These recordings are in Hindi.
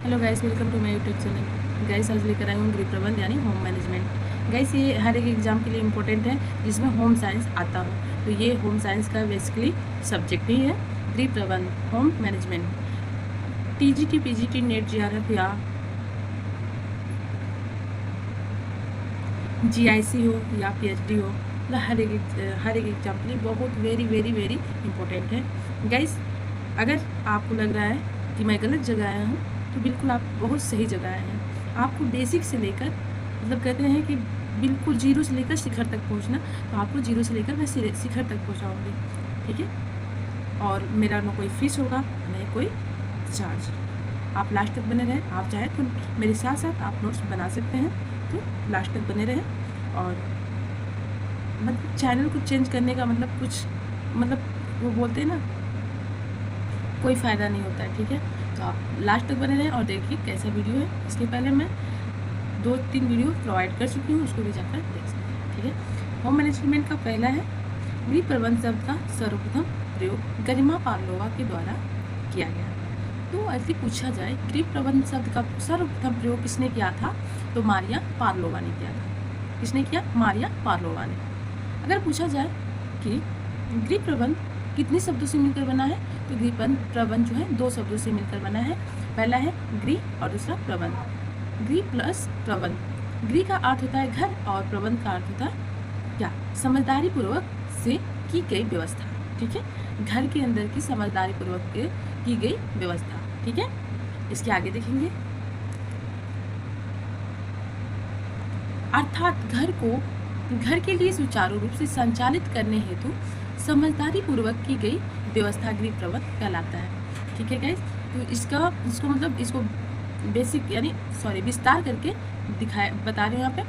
Hello guys, welcome to my YouTube channel. Guys आज लेकर आई हूँ गृह प्रबंध यानी होम मैनेजमेंट। गाइस ये हर एक एग्जाम के लिए इम्पोर्टेंट है जिसमें होम साइंस आता हो, तो ये होम साइंस का बेसिकली सब्जेक्ट ही है गृह प्रबंध home management. TGT PGT net GRF या जीआईसी हो या पीएचडी हो, मतलब हर एक एग्जाम के लिए बहुत वेरी वेरी वेरी इंपॉर्टेंट है। गाइस अगर आपको लग रहा है कि मैं गलत जगह आया हूँ तो बिल्कुल आप बहुत सही जगह आए हैं। आपको बेसिक से लेकर, मतलब कहते हैं कि बिल्कुल जीरो से लेकर शिखर तक पहुँचना, तो आपको जीरो से लेकर मैं शिखर तक पहुँचाऊँगी, ठीक है। और मेरा ना कोई फीस होगा ना कोई चार्ज। आप लास्ट तक बने रहें। आप चाहे तो मेरे साथ साथ आप नोट्स बना सकते हैं, तो लास्ट तक बने रहें। और मतलब चैनल को चेंज करने का मतलब कुछ, मतलब वो बोलते हैं ना, कोई फ़ायदा नहीं होता है, ठीक है। तो आप लास्ट तक बने रहें और देखिए कैसा वीडियो है। इसके पहले मैं 2-3 वीडियो प्रोवाइड कर चुकी हूँ, उसको भी जाकर देख सकते हैं, ठीक है। होम मैनेजमेंट का पहला है गृह प्रबंध शब्द का सर्वप्रथम प्रयोग गरिमा पार्लोवा के द्वारा किया गया। तो ऐसे पूछा जाए गृह प्रबंध शब्द का सर्वप्रथम प्रयोग किसने किया था, तो मारिया पार्लोवा ने किया था। किसने किया? मारिया पार्लोवा ने। अगर पूछा जाए कि गृह प्रबंध कितने शब्दों से मिलकर बना है, तो गृह प्रबंध जो है 2 शब्दों से मिलकर बना है। पहला है गृह और दूसरा प्रबंध। गृह प्लस प्रबंध। गृह का अर्थ होता है घर और प्रबंध का अर्थ होता है क्या? समझदारी पूर्वक से की गई व्यवस्था, ठीक है। घर के अंदर की समझदारी पूर्वक की गई व्यवस्था, ठीक है। इसके आगे देखेंगे, अर्थात घर के लिए सुचारू रूप से संचालित करने हेतु समझदारी पूर्वक की गई व्यवस्था गृह प्रबंध कहलाता है, ठीक है गाइस। तो इसको मतलब इसको बेसिक यानी विस्तार करके बता रहे हैं यहाँ पे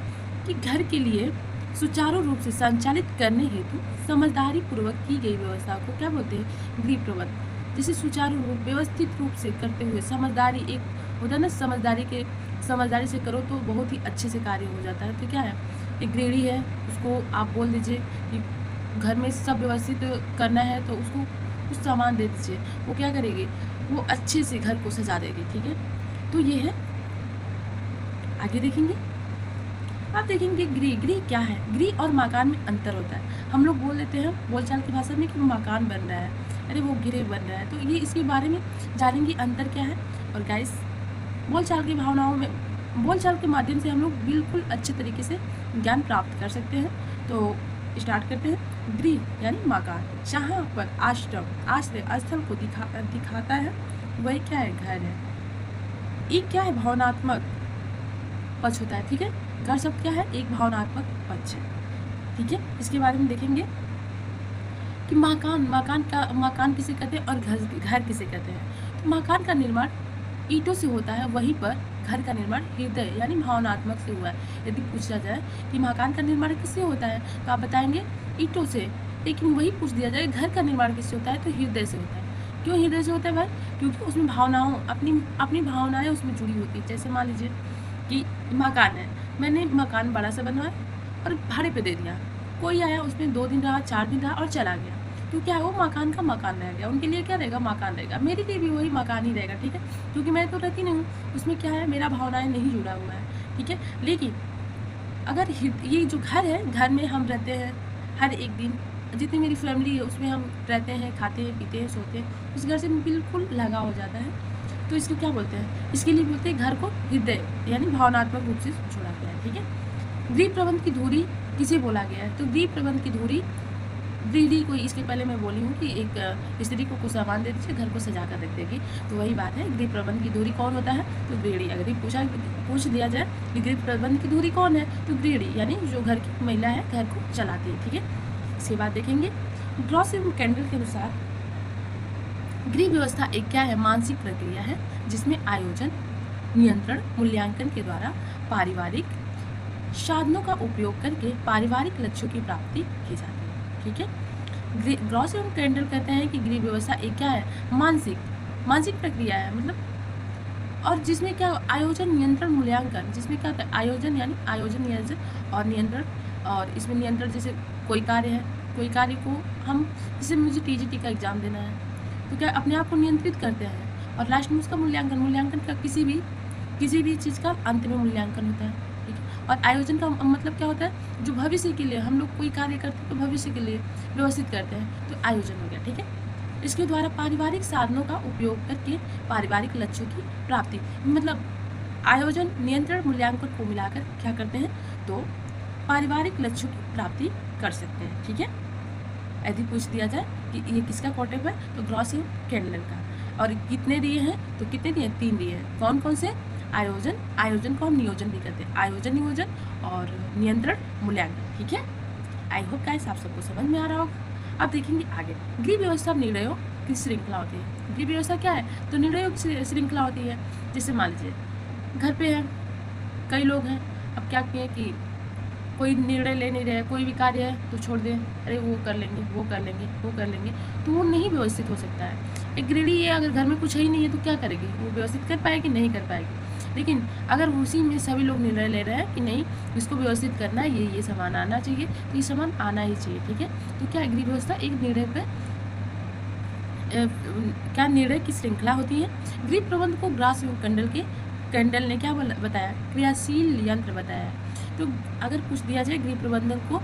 कि घर के लिए सुचारू रूप से संचालित करने हेतु समझदारी पूर्वक की गई व्यवस्था को क्या बोलते हैं? गृह प्रबंध। जैसे सुचारू रूप व्यवस्थित रूप से करते हुए, समझदारी एक होता है ना, समझदारी से करो तो बहुत ही अच्छे से कार्य हो जाता है। तो क्या है, एक गृहिणी है, उसको आप बोल दीजिए कि घर में सब व्यवस्थित करना है, तो उसको कुछ सामान दे दीजिए, वो क्या करेगी? वो अच्छे से घर को सजा देगी, ठीक है। तो ये है। आगे देखेंगे, आप देखेंगे गृह क्या है। गृह और मकान में अंतर होता है। हम लोग बोल देते हैं बोलचाल की भाषा में कि मकान बन रहा है, अरे वो गृह बन रहा है। तो ये इसके बारे में जानेंगे अंतर क्या है। और गाइस बोलचाल की भावनाओं में, बोलचाल के माध्यम से हम लोग बिल्कुल अच्छे तरीके से ज्ञान प्राप्त कर सकते हैं। तो स्टार्ट करते हैं। गृह यानी मकान, जहाँ पर आश्रय स्थल को दिखाता है, वही क्या है? घर है। ये क्या है? भावनात्मक पक्ष होता है, ठीक है। घर शब्द क्या है? एक भावनात्मक पक्ष है, ठीक है। इसके बारे में देखेंगे कि मकान किसे कहते हैं और घर किसे कहते हैं। तो मकान का निर्माण ईंटों से होता है, वहीं पर घर का निर्माण हृदय यानी भावनात्मक से हुआ है। यदि पूछा जाए कि मकान का निर्माण किससे होता है, तो आप बताएंगे ईंटों से। लेकिन वही पूछ दिया जाए घर का निर्माण किससे होता है, तो हृदय से होता है। क्यों हृदय से होता है भाई? क्योंकि उसमें अपनी भावनाएं उसमें जुड़ी होती है। जैसे मान लीजिए कि मकान है, मैंने मकान बड़ा सा बनवाया और भाड़े पे दे दिया। कोई आया, उसमें 2 दिन रहा, 4 दिन रहा और चला गया, तो क्या है? वो मकान का मकान रह गया। उनके लिए क्या रहेगा? मकान रहेगा। मेरे लिए भी वही मकान ही रहेगा, ठीक है। क्योंकि मैं तो रहती नहीं हूँ उसमें, क्या है? मेरा भावनाएं नहीं जुड़ा हुआ है, ठीक है। लेकिन अगर ये जो घर है, घर में हम रहते हैं हर एक दिन, जितनी मेरी फैमिली है उसमें हम रहते हैं, खाते हैं, पीते हैं, सोते हैं, उस घर से बिल्कुल लगा हो जाता है। तो इसको क्या बोलते हैं? इसके लिए बोलते हैं घर को हृदय यानी भावनात्मक रूप से जोड़ा गया है, ठीक है। गृह प्रबंध की धुरी किसे बोला गया है? तो गृह प्रबंध की धुरी गृहिणी को, इसके पहले मैं बोली हूँ कि एक स्त्री को कुछ सामान दे दीजिए, घर को सजा कर रख देगी, तो वही बात है। गृह प्रबंध की धुरी कौन होता है? तो गृहिणी। अगर पूछ दिया जाए कि गृह प्रबंध की धुरी कौन है, तो गृहिणी यानी जो घर की महिला है, घर को चलाती है, ठीक है। इसके बाद देखेंगे, ग्रॉस एवं कैंडल के अनुसार गृह व्यवस्था एक क्या है? मानसिक प्रक्रिया है जिसमें आयोजन, नियंत्रण, मूल्यांकन के द्वारा पारिवारिक साधनों का उपयोग करके पारिवारिक लक्ष्यों की प्राप्ति की जाती है, ठीक है। ग्रॉस एवं कैंडल कहते हैं कि गृह व्यवस्था एक क्या है? मानसिक प्रक्रिया है, मतलब, और जिसमें क्या? आयोजन, नियंत्रण, मूल्यांकन। जिसमें क्या होता है? आयोजन यानी नियोजन और नियंत्रण। और इसमें नियंत्रण, जैसे कोई कार्य है, कोई कार्य को हम, जैसे मुझे टीजीटी का एग्जाम देना है, तो क्या अपने आप को नियंत्रित करते हैं, और लास्ट में उसका मूल्यांकन का किसी भी चीज़ का अंत में मूल्यांकन होता है, ठीक है। और आयोजन का मतलब क्या होता है, जो भविष्य के लिए हम लोग कोई कार्य करते हैं तो भविष्य के लिए व्यवस्थित करते हैं, तो आयोजन हो गया, ठीक है। इसके द्वारा पारिवारिक साधनों का उपयोग करके पारिवारिक लक्ष्यों की प्राप्ति, मतलब आयोजन, नियंत्रण, मूल्यांकन को मिलाकर क्या करते हैं, तो पारिवारिक लक्ष्यों की प्राप्ति कर सकते हैं, ठीक है। यदि पूछ दिया जाए कि ये किसका कोटेप है, तो ग्रॉस एवं कैंडल का। और कितने दिए हैं, तो कितने दिए हैं, 3 दिए हैं। कौन कौन से, आयोजन को हम नियोजन भी करते हैं, आयोजन, नियोजन और नियंत्रण, मूल्यांकन, ठीक है। आई होप गाइस आप सबको समझ में आ रहा होगा। अब देखेंगे आगे, गृह व्यवस्था निर्णयों की श्रृंखला होती है। गृह व्यवस्था क्या है, तो निर्णयों की श्रृंखला होती है। जैसे मान लीजिए घर पे है, कई लोग हैं, अब क्या किए कि कोई निर्णय ले नहीं रहे, कोई भी कार्य है तो छोड़ दें, अरे वो कर लेंगे, तो वो नहीं व्यवस्थित हो सकता है। एक गृहिणी है, अगर घर में कुछ ही नहीं है तो क्या करेगी, वो व्यवस्थित कर पाएगी, नहीं कर पाएगी। लेकिन अगर उसी में सभी लोग निर्णय ले रहे हैं कि नहीं इसको व्यवस्थित करना है, ये सामान आना चाहिए, तो ये सामान आना ही चाहिए, ठीक है। तो क्या गृह व्यवस्था एक निर्णय पे क्या निर्णय की श्रृंखला होती है। गृह प्रबंध को ग्रास एवं कैंडल ने क्या बताया, क्रियाशील यंत्र बताया। तो अगर कुछ दिया जाए गृह प्रबंधन को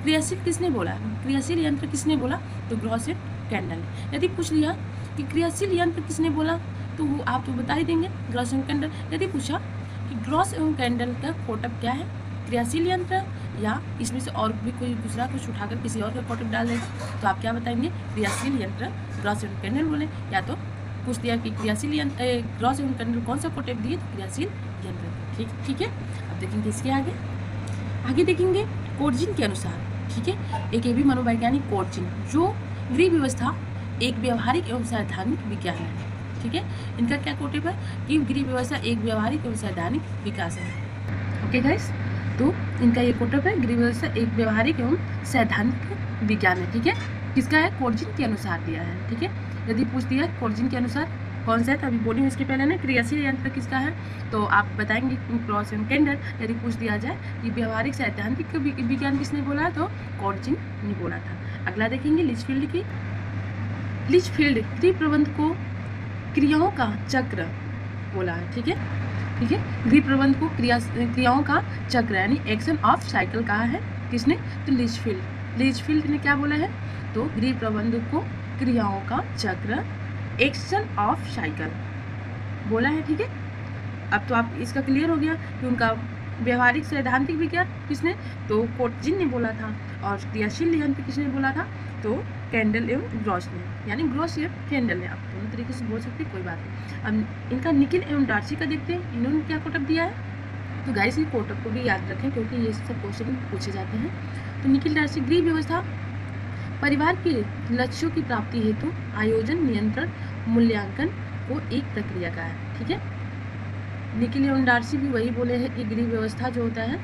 क्रियाशील किसने बोला, क्रियाशील यंत्र किसने बोला, तो ग्रॉस एंड कैंडल ने। यदि पूछ लिया कि क्रियाशील यंत्र किसने बोला, तो वो आप तो बता ही देंगे, ग्रॉस एवं कैंडल। यदि पूछा कि ग्रॉस एवं कैंडल का कोटअप क्या है, क्रियाशील यंत्र या इसमें से और भी कोई दूसरा कुछ उठाकर किसी और का कोटअप डाल देगा, तो आप क्या बताएंगे, क्रियाशील यंत्र ग्रॉस एवं कैंडल बोले। या तो पूछ दिया कि क्रियाशील यंत्र ग्रॉस एवं कैंडल कौन सा कोटअप दिए, तो क्रियाशील यंत्र, ठीक है। अब देखेंगे इसके आगे देखेंगे कोर्जिन के अनुसार, ठीक है। एक ये भी मनोवैज्ञानिक कोर्जिन, जो गृह व्यवस्था एक व्यवहारिक एवं सैद्धांतिक विज्ञान है, ठीक है। इनका क्या कोटिप है कि गृह व्यवस्था एक व्यवहारिक एवं सैद्धांतिक विकास है, ओके गाइस। तो इनका ये कोटअप है, गृह व्यवस्था एक व्यवहारिक एवं सैद्धांतिक विज्ञान है, ठीक है। किसका है, कोर्जिन के अनुसार दिया है, ठीक है। यदि पूछ दिया कोर्जिन के अनुसार कौन सा है, तो अभी बोली इसके पहले ना क्रियाशील यंत्र किसका है, तो आप बताएंगे ग्रॉस एवं कैंडल। यदि पूछ दिया जाए कि व्यवहारिक सैद्धांतिक विज्ञान किसने बोला है, तो कोर्जिन ने बोला था। अगला देखेंगे लिचफील्ड गृह प्रबंध को क्रियाओं का चक्र बोला है, ठीक है। गृह प्रबंध को क्रियाओं का चक्र यानी एक्शन ऑफ साइकिल कहा है, किसने, तो लिचफील्ड ने क्या बोला है, तो गृह प्रबंध को क्रियाओं का चक्र एक्शन ऑफ साइकिल बोला है, ठीक है। अब तो आप इसका क्लियर हो गया कि उनका व्यवहारिक सैद्धांतिक विज्ञान किसने, तो कोर्जिन ने बोला था। और क्रियाशील यंत्र किसने बोला था, तो कैंडल एवं ग्रॉस ने, यानी ग्रॉस एवं कैंडल ने। आप दोनों तरीके से बोल सकते हैं, कोई बात नहीं। अब इनका निकिल एवं डार्सी का देखते हैं, इन्होंने क्या कोटअप दिया है। तो गाइस ये कोटअप को भी याद रखें क्योंकि ये सब क्वेश्चन पूछे जाते हैं। तो निकिल डार्सी गृह व्यवस्था परिवार के लक्ष्यों की प्राप्ति हेतु आयोजन, नियंत्रण, मूल्यांकन को एक प्रक्रिया का है, ठीक है। निकिल एवं डार्सी भी वही बोले हैं कि गृह व्यवस्था जो होता है,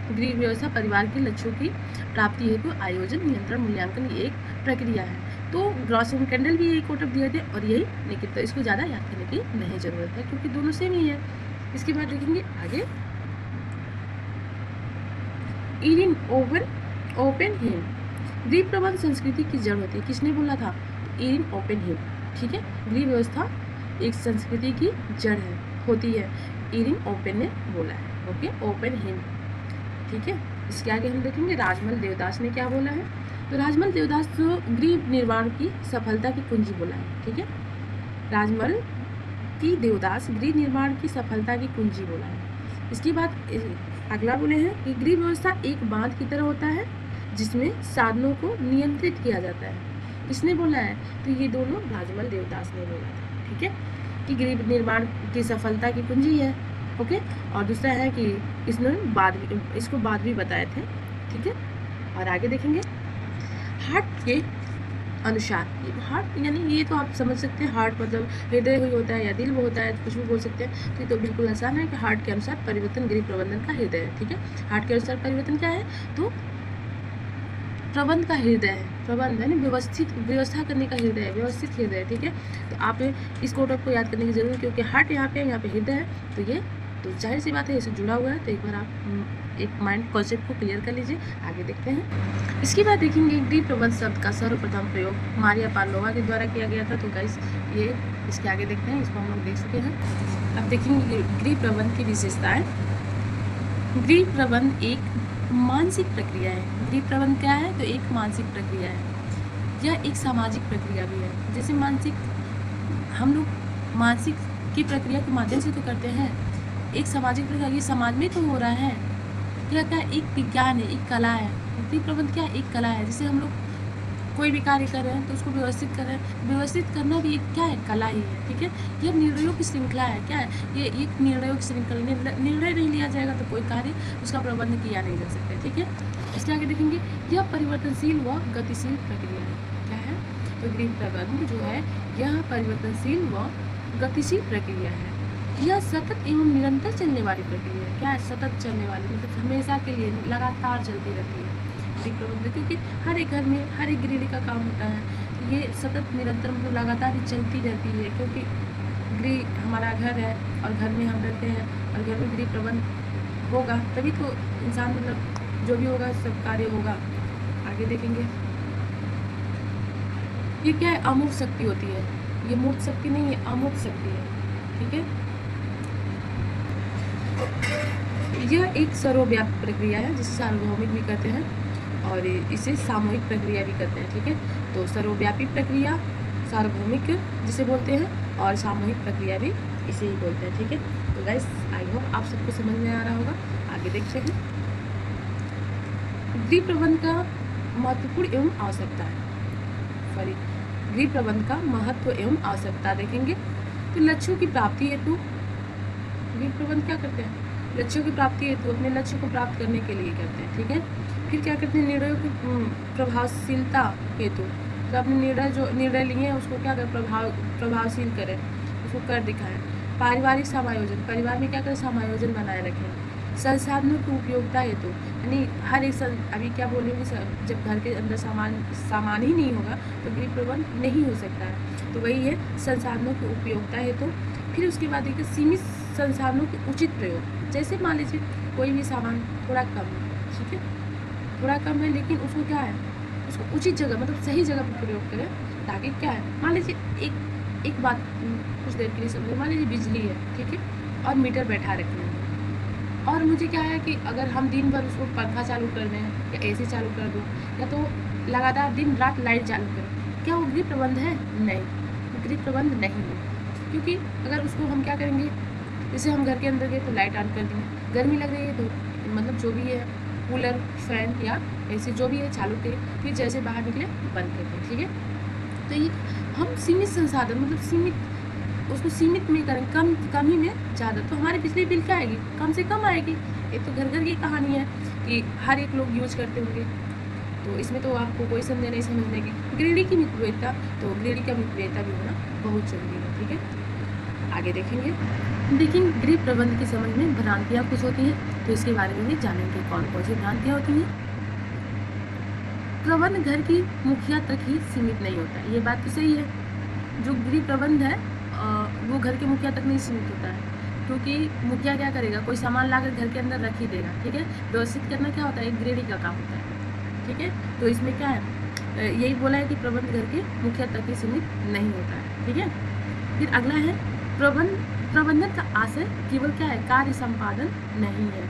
गृह व्यवस्था परिवार के लक्ष्यों की प्राप्ति हेतु आयोजन, नियंत्रण, मूल्यांकन ये एक प्रक्रिया है। तो ग्रॉस एवं कैंडल भी यही कोटअप दिए थे और यही निकिल, तो इसको ज़्यादा याद करने की नहीं जरूरत है क्योंकि दोनों सेम ही है। इसके बाद देखेंगे आगे, इरिन ओपेनहेम गृह प्रबंध संस्कृति की जड़ होती है, किसने बोला था, इरिन ओपेनहेम, ठीक है। गृह व्यवस्था एक संस्कृति की जड़ होती है, इरिन ओपेन ने बोला है, ओके, ओपेनहेम, ठीक है। इसके आगे हम देखेंगे राजमल देवदास ने क्या बोला है। तो राजमल देवदास जो गृह निर्माण की सफलता की कुंजी बोला है, ठीक है। राजमल की देवदास गृह निर्माण की सफलता की कुंजी बोला है। इसके बाद अगला बोले हैं कि गृह व्यवस्था एक बांध की तरह होता है जिसमें साधनों को नियंत्रित किया जाता है, किसने बोला है, तो ये दोनों राजमल देवदास ने बोला था, ठीक है, कि गृह निर्माण की सफलता की कुंजी है, ओके। और दूसरा है कि इसको बाद भी बताए थे, ठीक है। और आगे देखेंगे हार्ट के अनुसार, हार्ट यानी ये तो आप समझ सकते हैं, हार्ट मतलब हृदय ही होता है या दिल में होता है, कुछ भी बोल सकते हैं। तो ये तो बिल्कुल आसान है कि हार्ट के अनुसार परिवर्तन गृह प्रबंधन का हृदय है, ठीक है। हार्ट के अनुसार परिवर्तन क्या है, तो प्रबंध का हृदय है, प्रबंध यानी व्यवस्था करने का हृदय है, व्यवस्थित हृदय है, ठीक है। तो आप इस कोटअप को याद करने की जरूरत है क्योंकि हार्ट यहाँ पे हृदय है, तो ये तो जाहिर सी बात है इससे जुड़ा हुआ है, तो एक बार आप एक माइंड कॉन्सेप्ट को क्लियर कर लीजिए। आगे देखते हैं। इसके बाद देखेंगे गृह प्रबंध शब्द का सर्वप्रथम प्रयोग मारिया पावलोवा के द्वारा किया गया था। तो गाइस ये इसके आगे देखते हैं, इसको हम लोग देख चुके हैं। अब देखेंगे गृह प्रबंध की विशेषताएं। गृह प्रबंध एक मानसिक प्रक्रिया है। गृह प्रबंध क्या है? तो एक मानसिक प्रक्रिया है, यह एक सामाजिक प्रक्रिया भी है। जैसे मानसिक, हम लोग मानसिक की प्रक्रिया के माध्यम से तो करते हैं, एक सामाजिक प्रक्रिया ये समाज में तो हो रहा है। क्या क्या एक विज्ञान है, एक कला है। गृह प्रबंध क्या एक कला है। जैसे हम लोग कोई भी कार्य कर रहे हैं तो उसको व्यवस्थित कर रहे हैं, व्यवस्थित करना भी एक क्या है, कला ही है। ठीक है, यह निर्णयों की श्रृंखला है। क्या है ये? एक निर्णयों की श्रृंखला। निर्णय नहीं लिया जाएगा तो कोई कार्य उसका प्रबंध किया नहीं जा सकता। ठीक है, इसके आगे देखेंगे यह परिवर्तनशील व गतिशील प्रक्रिया है। क्या है? तो गृह प्रबंध जो है यह परिवर्तनशील व गतिशील प्रक्रिया है। यह सतत एवं निरंतर चलने वाली प्रक्रिया है। क्या है? सतत चलने वाली, मतलब हमेशा के लिए लगातार चलती रहती है गृह प्रबंध, क्योंकि हर एक घर में हर एक गृहिणी का काम होता है। ये सतत निरंतर मतलब लगातार ही चलती रहती है, क्योंकि गृह हमारा घर है और घर में हम रहते हैं और घर में गृह प्रबंध होगा तभी तो इंसान मतलब जो भी होगा सब कार्य होगा। आगे देखेंगे ये क्या है? अमूर्त शक्ति होती है। ये मूर्त शक्ति नहीं है, अमूर्त शक्ति है। ठीक है, यह एक सर्वव्यापी प्रक्रिया है जिसे सार्वभौमिक भी कहते हैं और इसे सामूहिक प्रक्रिया भी कहते हैं। ठीक है, तो सर्वव्यापी प्रक्रिया सार्वभौमिक जिसे बोलते हैं और सामूहिक प्रक्रिया भी इसे ही बोलते हैं। ठीक है, तो गाइस आई होप आप सबको समझ में आ रहा होगा। आगे देखते हैं गृह प्रबंध का महत्वपूर्ण एवं आवश्यकता है। सॉरी, गृह प्रबंध का महत्व एवं आवश्यकता देखेंगे। तो लक्ष्यों की प्राप्ति हेतु गृह प्रबंध क्या करते हैं? लक्ष्यों की प्राप्ति हेतु अपने लक्ष्य को प्राप्त करने के लिए करते हैं। ठीक है, फिर क्या करते हैं? निर्णयों की प्रभावशीलता हेतु, तो अपने निर्णय लिए हैं उसको क्या कर प्रभावशील करें, उसको कर दिखाएं। पारिवारिक समायोजन, परिवार में क्या करें? समायोजन बनाए रखें। संसाधनों की उपयोगिता हेतु, यानी हर एक अभी क्या बोलेंगे, जब घर के अंदर सामान ही नहीं होगा तो गृह प्रबंध नहीं हो सकता है। तो वही है संसाधनों की उपयोगिता हेतु। फिर उसके बाद देखिए सीमित संसाधनों के उचित प्रयोग। जैसे मान लीजिए कोई भी सामान थोड़ा कम है, ठीक है, थोड़ा कम है, लेकिन उसको क्या है, उसको उचित जगह मतलब सही जगह पर प्रयोग करें, ताकि क्या है, मान लीजिए एक बात कुछ देर के लिए समझो, मान लीजिए बिजली है, ठीक है, और मीटर बैठा रखना है, और मुझे क्या है कि अगर हम दिन भर उसको पंखा चालू कर दें या एसी चालू कर दूँ या तो लगातार दिन रात लाइट चालू करें, क्या वो गृह प्रबंध है? नहीं, गृह प्रबंध नहीं है। क्योंकि अगर उसको हम क्या करेंगे, जैसे हम घर के अंदर गए तो लाइट ऑन कर देंगे, गर्मी लग रही है तो मतलब जो भी है कूलर, फैन या एसी जो भी है चालू करें, फिर जैसे बाहर निकले बंद कर दें। ठीक है, तो ये हम सीमित संसाधन मतलब सीमित उसको सीमित में करें, कम ही में ज़्यादा, तो हमारी बिजली बिल क्या आएगी? कम से कम आएगी। एक तो घर घर की कहानी है कि हर एक लोग यूज करते होंगे, तो इसमें तो आपको कोई संदेह नहीं समझने की। गृहिणी की मितव्ययिता, तो गृहिणी का मितव्ययिता भी होना बहुत जरूरी है। ठीक है, आगे देखेंगे। लेकिन गृह प्रबंध की समझ में भ्रांतियाँ कुछ होती हैं, तो इसके बारे में भी जानेंगे कौन कौन सी भ्रांतियाँ होती हैं। प्रबंध घर की मुखिया तक ही सीमित नहीं होता है, ये बात तो सही है। जो गृह प्रबंध है वो घर के मुखिया तक नहीं सीमित होता है, क्योंकि मुखिया क्या करेगा, कोई सामान लाकर घर के अंदर रख ही देगा। ठीक है, व्यवस्थित करना क्या होता है, एक गृहिणी का काम होता है। ठीक है, तो इसमें क्या है, यही बोला है कि प्रबंध घर के मुखिया तक ही सीमित नहीं होता है। ठीक है, फिर अगला है प्रबंधन का आशय केवल क्या है, कार्य संपादन नहीं है।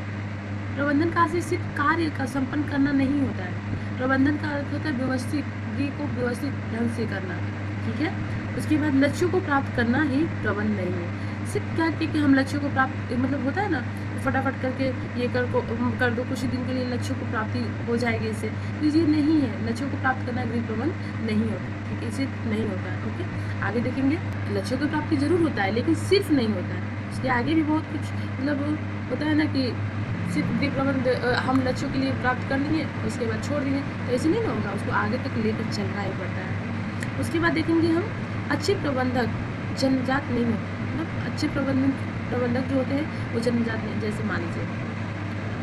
प्रबंधन का आशय सिर्फ कार्य का संपन्न करना नहीं होता है। प्रबंधन का अर्थ होता है व्यवस्थित, गृह को व्यवस्थित ढंग से करना। ठीक है, उसके बाद लक्ष्यों को प्राप्त करना ही प्रबंध नहीं है। सिर्फ क्या कि हम लक्ष्यों को प्राप्त मतलब होता है ना, फटाफट करके ये कर दो, कुछ ही दिन के लिए लक्ष्यों को प्राप्ति हो जाएगी इससे, तो ये नहीं है। लक्ष्यों को प्राप्त करना गृह प्रबंध नहीं होता। ठीक है, सिर्फ नहीं होता है। ओके, आगे देखेंगे। लक्ष्यों की प्राप्ति जरूर होता है, लेकिन सिर्फ नहीं होता है, इसके आगे भी बहुत कुछ मतलब होता है ना कि सिर्फ गृह प्रबंध हम लक्ष्यों के लिए प्राप्त कर लेंगे उसके बाद छोड़ देंगे, तो ऐसे नहीं होगा, उसको आगे तक लेकर चलना ही पड़ता है। उसके बाद देखेंगे हम अच्छे प्रबंधक जन्मजात नहीं होते, मतलब अच्छे प्रबंधक जो होते हैं वो जन्मजात नहीं। जैसे मान लीजिए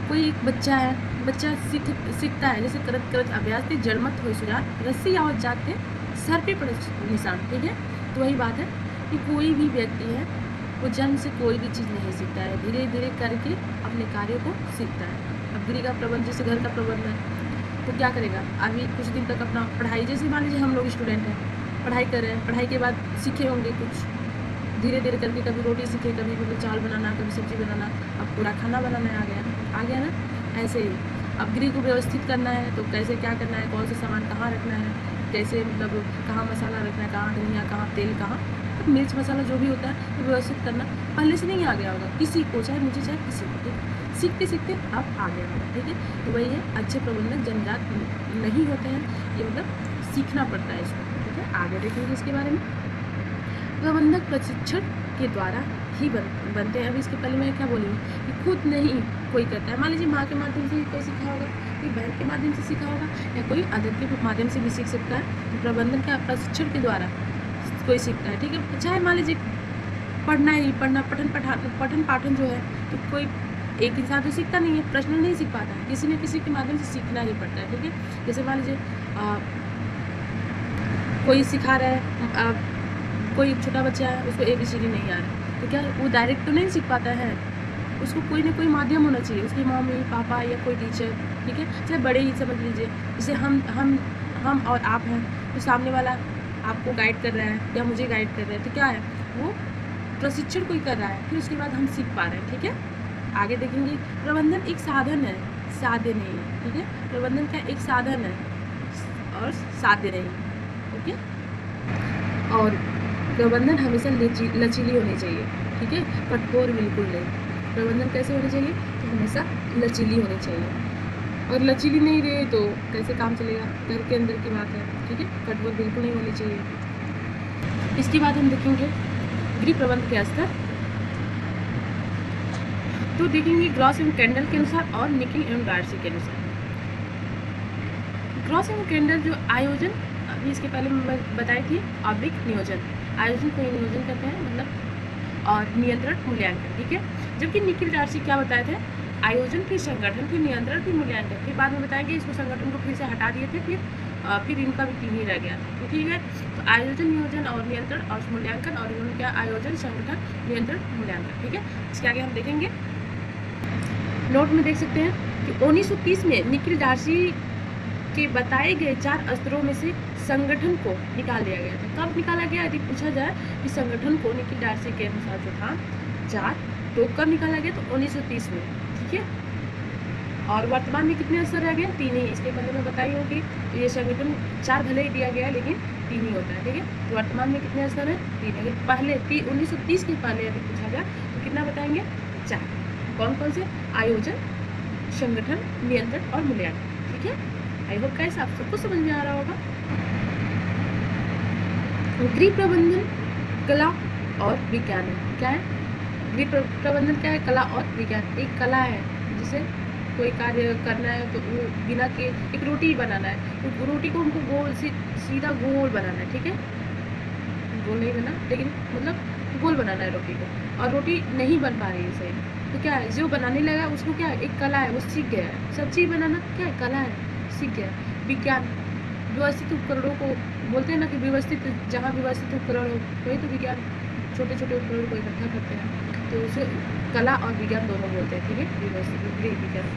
कोई एक बच्चा है, बच्चा सीखता है, जैसे करत अभ्यास के जड़मत हो सुजात रस्सी आवत जाते सर पे पड़े निशान। ठीक है, तो वही बात है कि कोई भी व्यक्ति है वो जन्म से कोई भी चीज़ नहीं सीखता है, धीरे धीरे करके अपने कार्यों को सीखता है। अब गृह का प्रबंध जैसे घर का प्रबंध है तो क्या करेगा, अभी कुछ दिन तक अपना पढ़ाई, जैसे मान लीजिए हम लोग स्टूडेंट हैं, पढ़ाई कर रहे हैं, पढ़ाई के बाद सीखे होंगे कुछ, धीरे धीरे करके कभी रोटी सीखे, कभी मतलब चावल बनाना, कभी सब्जी बनाना, अब पूरा खाना बनाना आ गया ना। ऐसे ही अब गृह को व्यवस्थित करना है तो कैसे क्या करना है, कौन सा सामान कहाँ रखना है, कैसे मतलब कहाँ मसाला रखना है, कहाँ धनिया, कहाँ तेल, कहाँ मिर्च मसाला जो भी होता है तो व्यवस्थित करना पहले से नहीं आ गया होगा किसी को, चाहे मुझे चाहे किसी को, ठीक है। सीखते सीखते अब आ गया होगा, ठीक है। तो वही है, अच्छे प्रबंधक जन्मजात नहीं होते हैं, ये मतलब सीखना पड़ता है इसको, ठीक है। आगे देखेंगे इसके बारे में। प्रबंधक प्रशिक्षण के द्वारा ही बनते हैं। अभी इसके पहले मैं क्या बोली कि खुद नहीं कोई करता है, मान लीजिए माँ के माध्यम से कोई सीखा होगा, कोई बहन के माध्यम से सीखा होगा, या कोई अदर के माध्यम से भी सीख सकता है। तो प्रबंधन का प्रशिक्षण के द्वारा कोई सीखता है, ठीक है। चाहे मान लीजिए पढ़ना पठन पाठन जो है तो कोई एक इंसान तो सीखता नहीं है, प्रश्न नहीं सीख पाता है, किसी न किसी के माध्यम से सीखना ही पड़ता है, ठीक है। जैसे मान लीजिए कोई सिखा रहा है, कोई छोटा बच्चा है, उसको ABCD नहीं आ रहा है, तो क्या वो डायरेक्ट तो नहीं सीख पाता है, उसको कोई ना कोई माध्यम होना चाहिए, उसकी मम्मी पापा या कोई टीचर, ठीक है। चाहे बड़े ही समझ लीजिए, जैसे हम और आप हैं, तो सामने वाला आपको गाइड कर रहा है या मुझे गाइड कर रहा है, तो क्या है, वो प्रशिक्षण कोई कर रहा है, फिर उसके बाद हम सीख पा रहे हैं, ठीक है। आगे देखेंगे, प्रबंधन एक साधन है, साध्य नहीं है, ठीक है। प्रबंधन का एक साधन है और साध्य नहीं, ओके। और प्रबंधन हमेशा लचीली होनी चाहिए, ठीक है, कठोर बिल्कुल नहीं। प्रबंधन कैसे होनी चाहिए, तो हमेशा लचीली होनी चाहिए, और लचीली नहीं रहे तो कैसे काम चलेगा, घर के अंदर की बात है, ठीक है। कठोर बिल्कुल नहीं होनी चाहिए। इसके बाद हम देखेंगे गृह प्रबंध के स्तर, तो देखेंगे ग्रॉस एवं कैंडल के अनुसार और निकिल एवं डार्सी के अनुसार। ग्रॉस एवं कैंडल जो आयोजन, अभी इसके पहले मैं बताई थी, ऑब्लिक नियोजन, आयोजन को नियोजन करते हैं मतलब, और नियंत्रण मूल्यांकन, ठीक है। जबकि निकिल डार्सी क्या बताए थे, आयोजन फिर संगठन फिर नियंत्रण फिर मूल्यांकन, फिर बाद में बताएंगे इसको संगठन को फिर से हटा दिए थे, फिर इनका भी 3 ही रह गया था, ठीक है। तो आयोजन, नियोजन और नियंत्रण और मूल्यांकन, और इन्होंने क्या, आयोजन संगठन नियंत्रण मूल्यांकन, ठीक है। इसके आगे हम देखेंगे, नोट में देख सकते हैं कि 1930 में निकिल डार्सी के बताए गए 4 स्तरों में से संगठन को निकाल दिया गया था। कब निकाला गया, यदि पूछा जाए कि संगठन को निकिल डार्सी के अनुसार जो था 4, तो कब निकाला गया, तो 1930 में, ठीक है। और वर्तमान में कितने स्तर रह गए, 3 ही। इसके पहले मैं बताई हूँ कि ये संगठन 4 भले ही दिया गया है लेकिन 3 ही होता है, ठीक है। तो वर्तमान में कितने स्तर है, 3। अगर पहले 1930 के पहले यदि पूछा गया तो कितना बताएंगे, 4। कौन कौन से, आयोजन, संगठन, नियंत्रण और मूल्यांकन, ठीक है। आई होप गाइस आप सबको समझ में आ रहा होगा। गृह प्रबंधन कला और विज्ञान है, क्या है, गृह प्रबंधन क्या है, कला और विज्ञान। एक कला है जिसे कोई कार्य करना है तो वो बिना के, एक रोटी बनाना है तो रोटी को हमको गोल सीधा गोल बनाना है, ठीक है, गोल नहीं बना लेकिन मतलब गोल बनाना है रोटी को, और रोटी नहीं बन पा रही है सही, तो क्या है, जो बनाने लगा उसको क्या है, एक कला है, वो सीख गया है। सब्जी बनाना क्या है, कला है, सीख गया। विज्ञान, व्यवस्थित उपकरणों को बोलते हैं ना कि व्यवस्थित, जहाँ व्यवस्थित उपकरण हो वही तो विज्ञान, छोटे छोटे उपकरण को इकट्ठा करते हैं, तो उसे कला और विज्ञान दोनों बोलते हैं, ठीक है। व्यवस्थित गृह विज्ञान,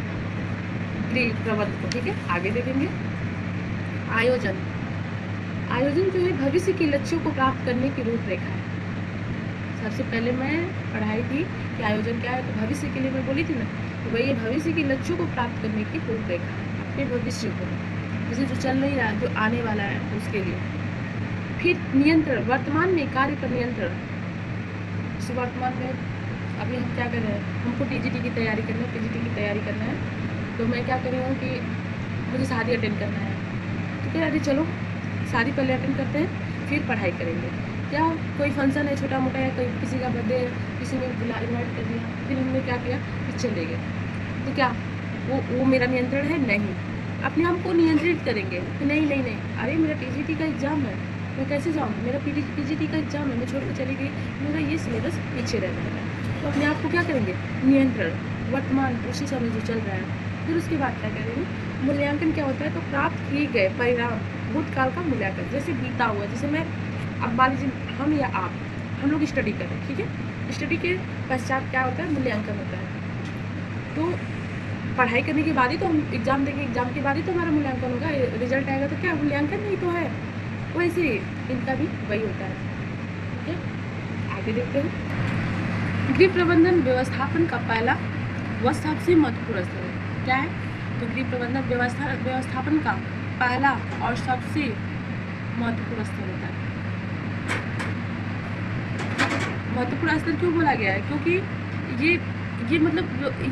गृह प्रबंध को, ठीक है। आगे देखेंगे, आयोजन। आयोजन जो है भविष्य के लक्ष्यों को प्राप्त करने की रूपरेखा है। सबसे पहले मैं पढ़ाई थी कि आयोजन क्या है, तो भविष्य के लिए मैं बोली थी ना, तो वही भविष्य के लक्ष्यों को प्राप्त करने की रूपरेखा है, अपने भविष्य को, जैसे जो चल नहीं रहा है, जो आने वाला है उसके लिए। फिर नियंत्रण, वर्तमान में कार्य का नियंत्रण, जैसे वर्तमान में अभी हम क्या कर रहे हैं, हमको TGT की तैयारी करना है, PGT की तैयारी करना है, तो मैं क्या कर रही हूँ कि मुझे शादी अटेंड करना है, तो क्या अरे चलो शादी पहले अटेंड करते हैं फिर पढ़ाई करेंगे। क्या कोई फंक्शन है छोटा मोटा, या कोई किसी का बर्थडे है, किसी ने इन्वाइट कर दिया, फिर हमने क्या किया, फिर चले गए, तो क्या वो मेरा नियंत्रण है, नहीं। अपने आप को नियंत्रित करेंगे कि नहीं, अरे मेरा TGT का एग्ज़ाम है, मैं कैसे जाऊँ, मेरा PGT का एग्ज़ाम है, मैं छोड़ कर चली गई, मेरा ये सिलेबस पीछे रह जाएगा, तो अपने आप को क्या करेंगे, नियंत्रण, वर्तमान उसी समय जो चल रहा है। फिर उसके बाद क्या करेंगे, मूल्यांकन क्या होता है, तो प्राप्त किए गए परिणाम, भूतकाल का मूल्यांकन, जैसे बीता हुआ, जैसे मैं अब मान लीजिए हम या आप, हम लोग स्टडी कर रहे हैं, ठीक है, स्टडी के पश्चात क्या होता है, मूल्यांकन होता है। तो पढ़ाई करने के बाद ही तो हम एग्ज़ाम देंगे, एग्ज़ाम के बाद ही तो हमारा मूल्यांकन होगा, रिजल्ट आएगा तो क्या मूल्यांकन ही तो है। वैसे ही इनका भी वही होता है। ठीक है, आगे देखते हैं। गृह प्रबंधन व्यवस्थापन का पहला व सबसे महत्वपूर्ण स्तर है। क्या है? तो गृह प्रबंधन व्यवस्थापन का पहला और सबसे महत्वपूर्ण स्तर होता है। महत्वपूर्ण स्तर क्यों बोला गया है? क्योंकि ये मतलब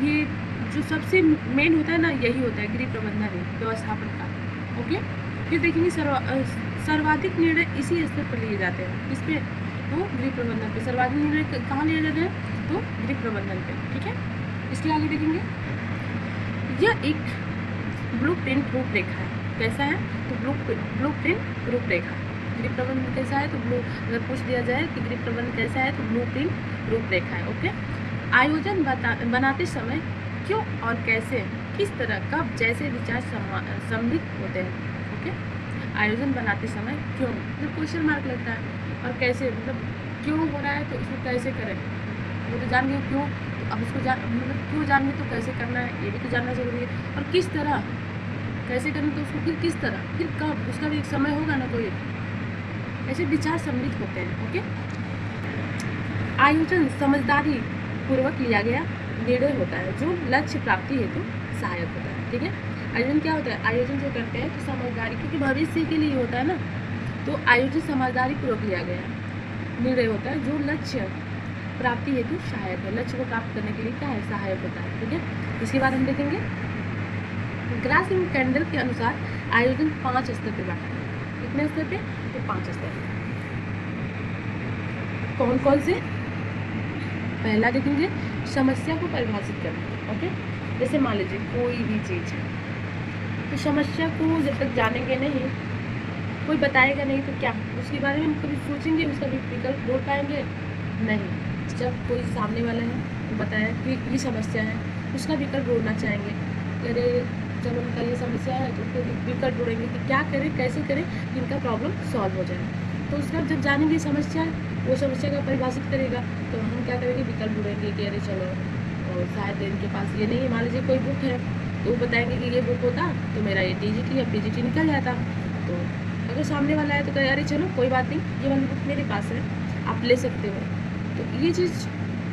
ये जो सबसे मेन होता है ना, यही होता है गृह प्रबंधन व्यवस्थापन का। ओके, फिर देखेंगे सर्वाधिक निर्णय इसी स्तर पर लिए जाते हैं। किस पे? तो गृह प्रबंधन पे। सर्वाधिक निर्णय कहाँ लिए जाते हैं? तो गृह प्रबंधन पे। ठीक है, इसके आगे देखेंगे। यह एक ब्लूप्रिंट रूपरेखा है। कैसा है? तो ब्लूप्रिंट रूपरेखा। गृह प्रबंधन कैसा है? तो अगर पूछ दिया जाए कि गृह प्रबंधन कैसा है, तो ब्लूप्रिंट रूपरेखा है। ओके, आयोजन बनाते समय क्यों और कैसे, किस तरह, कब जैसे विचार सम्मिलित होते हैं। ओके, आयोजन बनाते समय क्यों मतलब क्वेश्चन मार्क लगता है, और कैसे मतलब क्यों हो रहा है तो उसको कैसे करें, वो तो जान गए क्यों, तो अब उसको मतलब क्यों जान गए तो कैसे करना है ये भी तो जानना जरूरी है। और किस तरह कैसे करना, तो उसको फिर किस तरह, फिर कब, उसका भी एक समय होगा ना कोई। ऐसे विचार सम्मिलित होते हैं। ओके, आयोजन समझदारी पूर्वक लिया गया निर्णय होता है जो लक्ष्य प्राप्ति हेतु सहायक होता है। ठीक है, आयोजन क्या होता है? आयोजन जो करते हैं तो समझदारी, क्योंकि भविष्य के लिए होता है ना, तो आयोजन समझदारी पूर्वक लिया गया निर्णय होता है जो लक्ष्य प्राप्ति हेतु सहायक है। लक्ष्य को प्राप्त करने के लिए क्या है? सहायक होता है। ठीक है, इसके बाद हम देखेंगे। ग्रास एंड कैंडल के अनुसार आयोजन 5 स्तर पे बांटा है। कितने स्तर पे? तो 5 स्तर। कौन कौन से? पहला देखेंगे, समस्या को परिभाषित करना। ओके, जैसे मान लीजिए कोई भी चीज़ है, तो समस्या को जब तक जानेंगे नहीं, कोई बताएगा नहीं, तो क्या उसके बारे में हम कभी सोचेंगे, उसका भी विकल्प ढूंढ पाएंगे? नहीं। जब कोई सामने वाला है तो बताया कि ये समस्या है, उसका विकल्प ढूंढना चाहेंगे। अरे जब उनका ये समस्या है तो फिर विकल्प ढूंढेंगे कि क्या करें, कैसे करें कि इनका प्रॉब्लम सॉल्व हो जाए। तो उसका जब जानेंगे समस्या, वो समस्या का परिभाषित करेगा, तो हम क्या करेंगे? विकल्प ढूंढेंगे कि अरे चलो, और शायद इनके पास ये नहीं है। मान लीजिए कोई बुक है, तो वो बताएंगे कि ये बुक होता तो मेरा ये TGT या PGT निकल जाता। तो अगर सामने वाला है तो कहे अरे चलो कोई बात नहीं, ये वाली बुक मेरे पास है, आप ले सकते हो। तो ये चीज़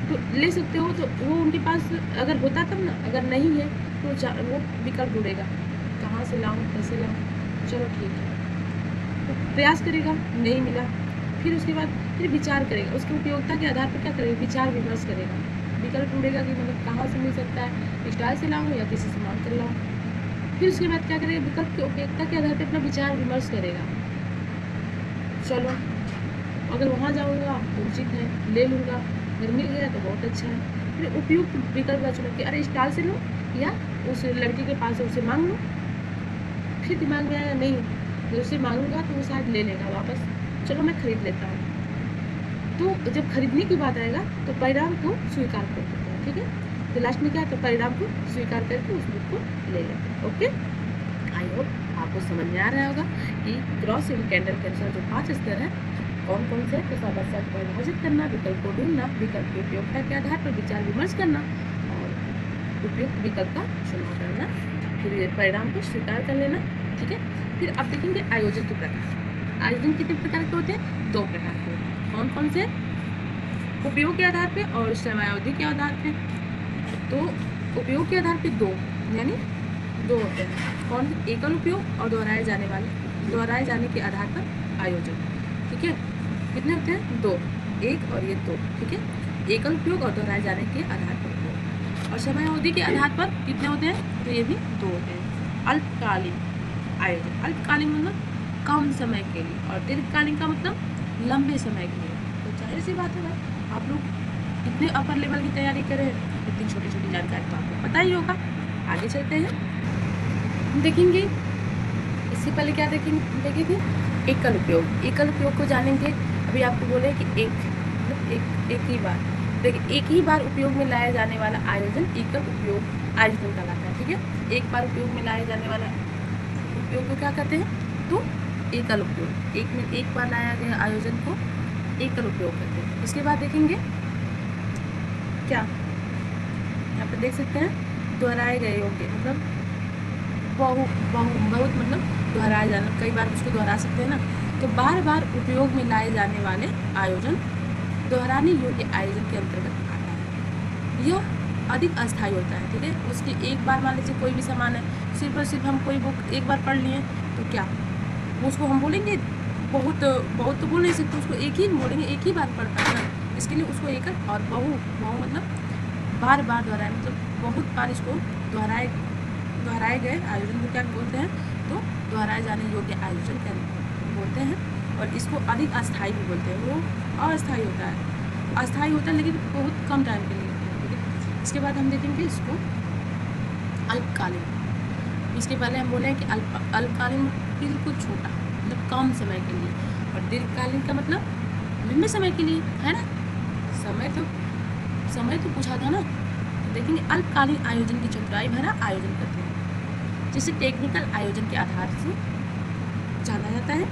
तो ले सकते हो, तो वो उनके पास अगर होता तब ना, अगर नहीं है तो वो विकल्प ढूंढेगा, कहाँ से लाऊं, कैसे लाऊं, चलो ठीक है, तो प्रयास करेगा, नहीं मिला, फिर उसके बाद फिर विचार करेगा, उसकी उपयोगिता के आधार पर क्या करेगा? विचार विमर्श करेगा, विकल्प ढूंढेगा कि मतलब कहाँ से मिल सकता है, स्टाइल से लाऊं या किसी से मांग कर लाऊं। फिर उसके बाद क्या करेगा? विकल्प की उपयोगिता के आधार पर अपना विचार विमर्श करेगा। चलो अगर वहाँ जाऊँगा तो उचित है, ले लूँगा, अगर मिल गया तो बहुत अच्छा है। फिर उपयुक्त विकल्प का चुनाव कि अरे स्टाइल से लूँ या उस लड़की के पास उसे मांग लूँ। फिर दिमाग में आया नहीं, मैं उससे मांगूंगा तो वो शायद ले लेगा वापस, चलो मैं खरीद लेता हूँ। तो जब खरीदने की बात आएगा तो परिणाम को स्वीकार कर देते हैं। ठीक है, तो लास्ट में क्या है? तो परिणाम को स्वीकार करके उस बुक को ले लेते हैं। ओके, आई होप आपको समझ में आ रहा होगा कि ग्रॉस एंड कैंडल के अनुसार जो 5 स्तर है कौन कौन से? तो समस्या को परिभाषित करना, विकल्प को ढूंढना, विकल्प की उपयोगिता के आधार पर विचार विमर्श करना और उपयुक्त विकल्प का चुनाव करना, फिर परिणाम को स्वीकार कर लेना। ठीक है, फिर अब देखेंगे आयोजन के प्रकार। आयोजन कितने प्रकार के होते हैं? 2 प्रकार के। कौन कौन से? उपयोग के आधार पे और समयावधि के आधार पे। तो उपयोग के आधार पे 2 यानी 2 होते हैं। कौन? एकल उपयोग और दोहराए जाने के आधार पर आयोजन। ठीक है, कितने होते हैं? 2, 1 और ये 2। ठीक है, एकल उपयोग और दोहराए जाने के आधार पर 2, और समयावधि के आधार पर कितने होते हैं? तो ये भी 2 होते हैं। अल्पकालीन आयोजन, अल्पकालीन मतलब कम समय के लिए, और दीर्घकालीन का मतलब लंबे समय के लिए। तो जाहिर सी बात है भाई, आप लोग इतने अपर लेवल की तैयारी करें, इतनी छोटी छोटी जानकारी तो आपको पता ही होगा। आगे चलते हैं, देखेंगे इससे पहले क्या देखे थे? एकल उपयोग। एकल उपयोग को जानेंगे। अभी आपको बोले कि एक ही बार, देखिए एक ही बार उपयोग में लाया जाने वाला आयोजन एकल उपयोग आयोजन कहलाता है। ठीक है, एक बार उपयोग में लाए जाने वाला उपयोग को क्या कहते हैं? तो एकल उपयोग। एक बार लाया गया आयोजन को एकल उपयोग कहते हैं। इसके बाद देखेंगे क्या यहाँ पे देख सकते हैं दोहराए गए योग्य मतलब बहुत मतलब दोहराए जाना, कई बार उसको दोहरा सकते हैं ना। तो बार बार उपयोग में लाए जाने वाले आयोजन दोहराने योग्य आयोजन के अंतर्गत आता है। यह अधिक अस्थायी होता है, ठीक है। उसकी एक बार मान लीजिए कोई भी सामान है, सिर्फ और सिर्फ हम कोई बुक एक बार पढ़ लिए तो क्या उसको हम बोलेंगे बहुत बहुत तो बोल नहीं सकते, उसको एक ही बोलेंगे, एक ही बार पढ़ता है ना, इसके लिए उसको एक और बहु मतलब बार बार दोहराए, मतलब बहुत बार इसको दोहराए गए आयोजन को क्या बोलते हैं, तो दोहराए जाने योग्य आयोजन बोलते हैं। और इसको अधिक अस्थायी भी बोलते हैं, वो अस्थायी होता है, अस्थायी होता है लेकिन बहुत कम टाइम के लिए होता है, ठीक है। इसके बाद हम देखेंगे इसको अल्पकालीन। इसके पहले हम बोले कि अल्पकालीन बिल्कुल छोटा मतलब कम समय के लिए, और दीर्घकालीन का मतलब लंबे समय के लिए, है ना। समय तो पूछा था ना। तो देखेंगे अल्पकालीन आयोजन की चतुराई भरा आयोजन करते हैं, जिसे टेक्निकल आयोजन के आधार से जाना जाता है।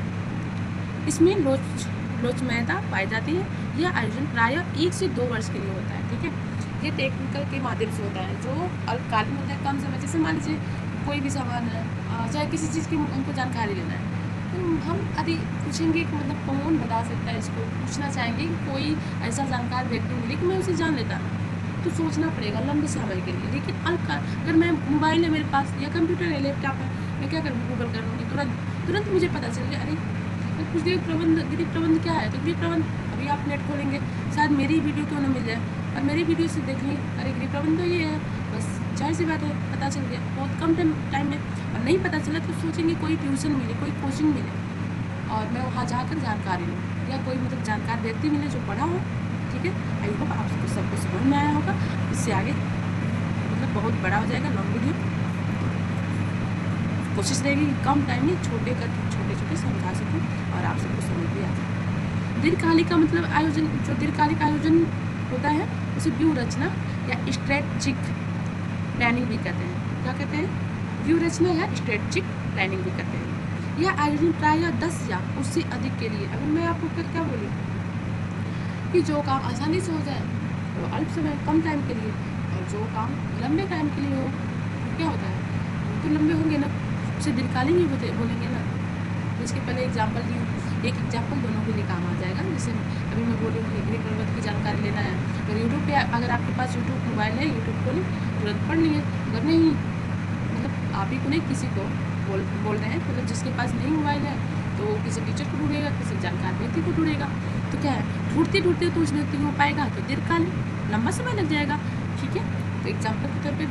इसमें लोचमयता पाई जाती है। यह आयोजन प्रायः 1 से 2 वर्ष के लिए होता है, ठीक है। ये टेक्निकल के माध्यम से होता है। जो अल्पकालीन होता है कम समय, जैसे मान लीजिए कोई भी सामान है, चाहे किसी चीज़ की हमको जानकारी लेना है, तो हम अभी पूछेंगे कि मतलब कौन बता सकता है इसको, पूछना चाहेंगे कि कोई ऐसा जानकार व्यक्ति मिले कि मैं उसे जान लेता, तो सोचना पड़ेगा लंबे समय के लिए। लेकिन अगर मैं मोबाइल है मेरे पास या कंप्यूटर है, लैपटॉप है, मैं क्या करूँ, गूगल कर लूँगी, तुरंत मुझे पता चल गया। अरे तो कुछ देर गिरी प्रबंध क्या है, तो गिरी प्रबंध अभी आप नेट खोलेंगे, शायद मेरी वीडियो क्यों ना मिल जाए, और मेरी वीडियो से देख लें, अरे गिरी प्रबंध तो ये है, बस जाहिर सी बात है पता चल गया बहुत कम टाइम में। और नहीं पता चला तो सोचेंगे कोई ट्यूशन मिले, कोई कोचिंग मिले, और मैं वहाँ जाकर जानकारी लूँ, या कोई मतलब जानकार व्यक्ति मिले जो पढ़ा हो, ठीक है। आई होप आपको सबको समझ में आया होगा। इससे आगे मतलब बहुत बड़ा हो जाएगा लॉन्ग वीडियो, कोशिश रहेगी कि कम टाइम में छोटे समझा सकूँ और आप सबको समझ भी आ जाए। दीर्घकालिक का मतलब आयोजन, जो दीर्घकालिक आयोजन होता है उसे व्यू रचना या स्ट्रेटजिक प्लानिंग भी कहते हैं। क्या कहते हैं, व्यू रचना या स्ट्रेटजिक प्लानिंग भी कहते हैं। यह आयोजन प्रायः 10 या उससे अधिक के लिए, अगर मैं आपको फिर क्या बोलूँ कि जो काम आसानी से हो जाए वो अल्प समय कम टाइम के लिए, और जो काम लंबे टाइम के लिए हो क्या होता है, तो लंबे होंगे ना, उसे दीर्घकालीन ही बोलेंगे ना। तो इसके पहले एग्जाम्पल दी, एक एग्जाम्पल दोनों के लिए काम आ जाएगा। जैसे अभी मैं बोलूँ कि गिरी पर्वत की जानकारी लेना है, तो यूट्यूब पे अगर आपके पास यूट्यूब मोबाइल है, यूट्यूब खोलें, तुरंत पढ़ लिए। अगर नहीं मतलब आप ही को नहीं, किसी को बोल रहे हैं, मतलब जिसके पास नहीं मोबाइल है तो किसी टीचर को ढूंढेगा, किसी जानकार व्यक्ति को ढूंढेगा, तो क्या है ढूंढते तो उस व्यक्ति को पाएगा तो दीर्घकालीन लंबा समय लग जाएगा, ठीक है। तो एग्जाम्पल के तौर पे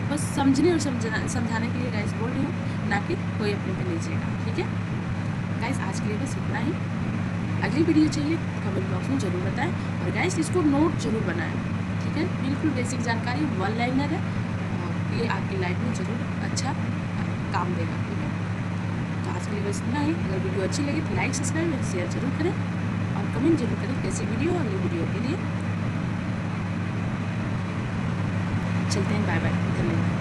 बस समझने और समझाने के लिए गाइस बोल रही हूँ, ना कि कोई अपने पे लीजिएगा, ठीक है गाइस। आज के लिए बस इतना ही। अगली वीडियो चाहिए कमेंट बॉक्स में ज़रूर बताएं, और गाइस इसको नोट जरूर बनाएं, ठीक है। बिल्कुल बेसिक जानकारी, वन लाइनर है, और ये आपकी लाइफ में ज़रूर अच्छा काम देगा, ठीक है। तो आज के लिए बस इतना ही। अगर वीडियो अच्छी लगी तो लाइक सब्सक्राइब और शेयर जरूर करें, और कमेंट जरूर करें कैसी वीडियो और ये वीडियो के लिए। चलते हैं, बाय बाय, धन्यवाद।